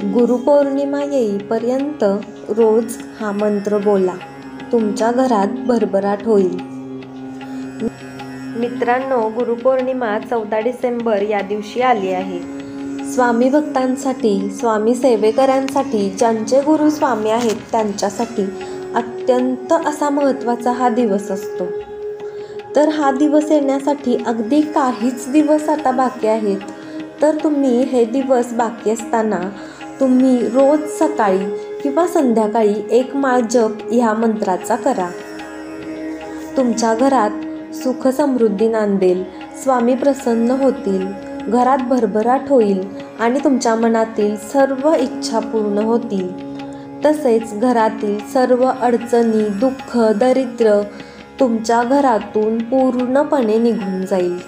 गुरुपौर्णिमा येईपर्यंत रोज हा मंत्र बोला. तुमच्या घरात भरभराट होईल. मित्रांनो, गुरुपौर्णिमा 14 डिसेंबर या दिवशी आली आहे. स्वामी भक्तांसाठी, स्वामी सेवेकऱ्यांसाठी, ज्यांचे गुरु स्वामी आहेत त्यांच्यासाठी अत्यंत असा महत्त्वाचा हा दिवस असतो. तर हा दिवस येण्यासाठी अगदी काहीच दिवस आता बाकी आहेत. तर तुम्ही हे दिवस बाकी असताना तुम्ही रोज सकाळी किंवा संध्याकाळी 1 माळ जप ह्या मंत्राचा करा. तुमच्या घरात सुख समृद्धी नांदेल, स्वामी प्रसन्न होतील, घरात भरभराट होईल आणि तुमच्या मनातील सर्व इच्छा पूर्ण होतील. तसेच घरातील सर्व अडचणी, दुःख, दरिद्र तुमच्या घरातून पूर्णपणे निघून जाईल.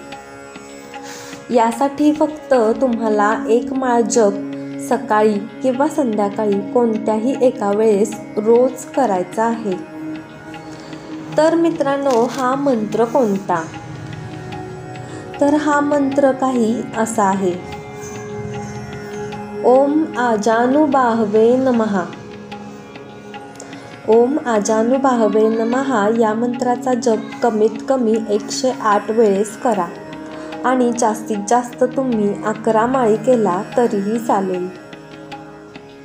यासाठी फक्त तुम्हाला 1 माळ जप सकाळी किंवा संध्याकाळी कोणत्याही एका वेळेस रोज करायचा आहे. तर मित्रांनो, हा मंत्र कोणता? तर हा मंत्र काही असा आहे. ओम आजानुबाहवे नमः. ओम आजानुबाहवे नमः या मंत्राचा जप कमीत कमी 108 वेळेस करा आणि जास्तीत जास्त तुम्ही 11 माळी केला तरीही चालेल.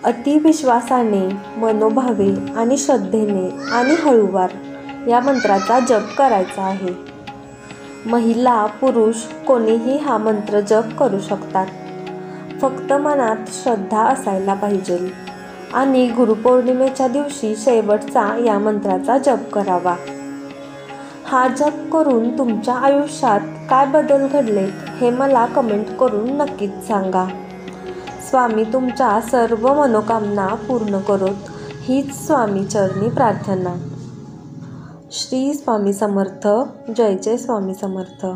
अतिविश्वासाने, मनोभावे आणि श्रद्धेने आणि हळूवार या मंत्राचा जप करायचा आहे. महिला, पुरुष कोणीही हा मंत्र जप करू शकतात. फक्त मनात श्रद्धा असायला पाहिजे आणि गुरुपौर्णिमेच्या दिवशी शेवटचा या मंत्राचा जप करावा. हा जप करून तुमच्या आयुष्यात काय बदल घडले हे मला कमेंट करून नक्कीच सांगा. स्वामी तुमच्या सर्व मनोकामना पूर्ण करोत, हीच स्वामी चरणी प्रार्थना. श्री स्वामी समर्थ. जय जय स्वामी समर्थ.